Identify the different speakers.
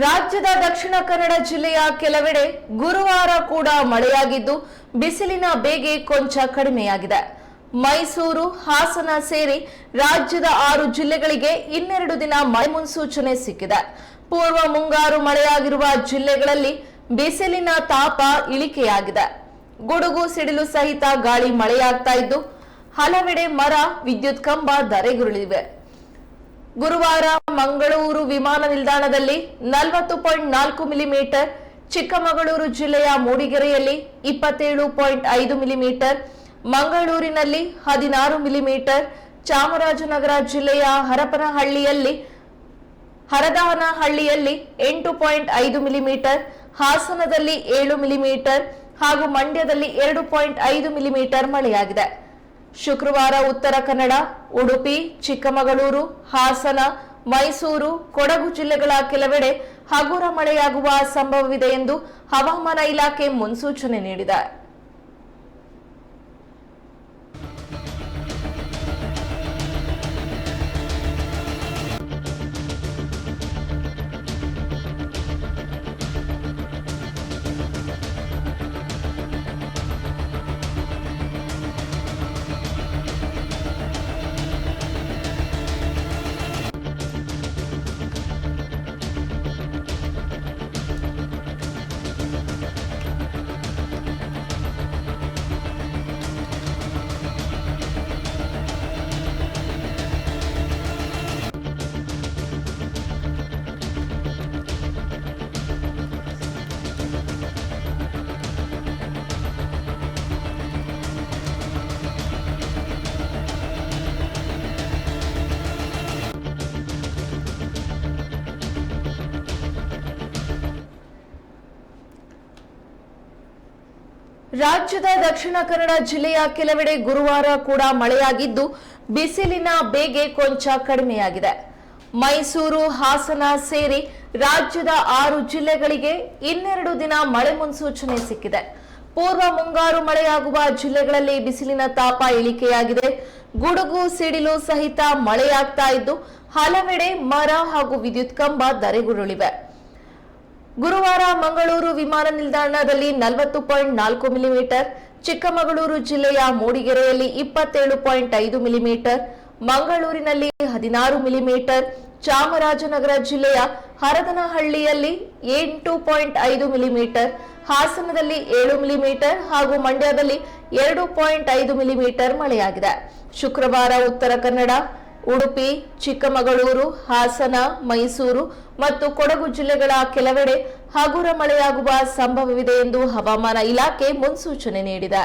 Speaker 1: ರಾಜ್ಯದ ದಕ್ಷಿಣ ಕನ್ನಡ ಜಿಲ್ಲೆಯ ಕೆಲವೆಡೆ ಗುರುವಾರ ಕೂಡ ಮಳೆಯಾಗಿದ್ದು ಬಿಸಿಲಿನ ಬೇಗೆ ಕೊಂಚ ಕಡಿಮೆಯಾಗಿದೆ. ಮೈಸೂರು, ಹಾಸನ ಸೇರಿ ರಾಜ್ಯದ 6 ಜಿಲ್ಲೆಗಳಿಗೆ ಇನ್ನೆರಡು ದಿನ ಮಳೆ ಮುನ್ಸೂಚನೆ ಸಿಕ್ಕಿದೆ. ಪೂರ್ವ ಮುಂಗಾರು ಮಳೆಯಾಗಿರುವ ಜಿಲ್ಲೆಗಳಲ್ಲಿ ಬಿಸಿಲಿನ ತಾಪ ಇಳಿಕೆಯಾಗಿದೆ. ಗುಡುಗು ಸಿಡಿಲು ಸಹಿತ ಗಾಳಿ ಮಳೆಯಾಗ್ತಾ ಇದ್ದು ಹಲವೆಡೆ ಮರ, ವಿದ್ಯುತ್ ಕಂಬ ಧರೆಗುರುಳಿವೆ. ಗುರುವಾರ ಮಂಗಳೂರು ವಿಮಾನ ನಿಲ್ದಾಣದಲ್ಲಿ 40.4 ಮಿಲಿಮೀಟರ್, ಚಿಕ್ಕಮಗಳೂರು ಜಿಲ್ಲೆಯ ಮೂಡಿಗೆರೆಯಲ್ಲಿ 27.5 ಮಿಲಿಮೀಟರ್, ಮಂಗಳೂರಿನಲ್ಲಿ 16 ಮಿಲಿಮೀಟರ್, ಚಾಮರಾಜನಗರ ಜಿಲ್ಲೆಯ ಹರದನಹಳ್ಳಿಯಲ್ಲಿ 8.5 ಮಿಲಿಮೀಟರ್, ಹಾಸನದಲ್ಲಿ 7 ಮಿಲಿಮೀಟರ್ ಹಾಗೂ ಮಂಡ್ಯದಲ್ಲಿ 2.5 ಮಿಲಿಮೀಟರ್ ಮಳೆಯಾಗಿದೆ. ಶುಕ್ರವಾರ ಉತ್ತರ ಕನ್ನಡ, ಉಡುಪಿ, ಚಿಕ್ಕಮಗಳೂರು, ಹಾಸನ, ಮೈಸೂರು, ಕೊಡಗು ಜಿಲ್ಲೆಗಳ ಕೆಲವೆಡೆ ಹಗುರ ಮಳೆಯಾಗುವ ಸಂಭವವಿದೆ ಎಂದು ಹವಾಮಾನ ಇಲಾಖೆ ಮುನ್ಸೂಚನೆ ನೀಡಿದೆ. ರಾಜ್ಯದ ದಕ್ಷಿಣ ಕನ್ನಡ ಜಿಲ್ಲೆಯ ಕೆಲವೆಡೆ ಗುರುವಾರ ಕೂಡ ಮಳೆಯಾಗಿದ್ದು ಬಿಸಿಲಿನ ಬೇಗೆ ಕೊಂಚ ಕಡಿಮೆಯಾಗಿದೆ. ಮೈಸೂರು, ಹಾಸನ ಸೇರಿ ರಾಜ್ಯದ 6 ಜಿಲ್ಲೆಗಳಿಗೆ ಇನ್ನೆರಡು ದಿನ ಮಳೆ ಮುನ್ಸೂಚನೆ ಸಿಕ್ಕಿದೆ. ಪೂರ್ವ ಮುಂಗಾರು ಮಳೆಯಾಗುವ ಜಿಲ್ಲೆಗಳಲ್ಲಿ ಬಿಸಿಲಿನ ತಾಪ ಇಳಿಕೆಯಾಗಿದೆ. ಗುಡುಗು ಸಿಡಿಲು ಸಹಿತ ಮಳೆಯಾಗ್ತಾ ಇದ್ದು ಹಲವೆಡೆ ಮರ ಹಾಗೂ ವಿದ್ಯುತ್ ಕಂಬ ಧರೆಗುರುಳಿವೆ. ಗುರುವಾರ ಮಂಗಳೂರು ವಿಮಾನ ನಿಲ್ದಾಣದಲ್ಲಿ 40.4 ಮಿಲಿಮೀಟರ್, ಚಿಕ್ಕಮಗಳೂರು ಜಿಲ್ಲೆಯ ಮೂಡಿಗೆರೆಯಲ್ಲಿ 27.5 ಮಿಲಿಮೀಟರ್, ಮಂಗಳೂರಿನಲ್ಲಿ 16 ಮಿಲಿಮೀಟರ್, ಚಾಮರಾಜನಗರ ಜಿಲ್ಲೆಯ ಹರದನಹಳ್ಳಿಯಲ್ಲಿ 8.5 ಮಿಲಿಮೀಟರ್, ಹಾಸನದಲ್ಲಿ 7 ಮಿಲಿಮೀಟರ್ ಹಾಗೂ ಮಂಡ್ಯದಲ್ಲಿ 2.5 ಮಿಲಿಮೀಟರ್ ಮಳೆಯಾಗಿದೆ. ಶುಕ್ರವಾರ ಉತ್ತರ ಕನ್ನಡ, ಉಡುಪಿ, ಚಿಕ್ಕಮಗಳೂರು, ಹಾಸನ, ಮೈಸೂರು ಮತ್ತು ಕೊಡಗು ಜಿಲ್ಲೆಗಳ ಕೆಲವೆಡೆ ಹಗುರ ಮಳೆಯಾಗುವ ಸಂಭವವಿದೆ ಎಂದು ಹವಾಮಾನ ಇಲಾಖೆ ಮುನ್ಸೂಚನೆ ನೀಡಿದೆ.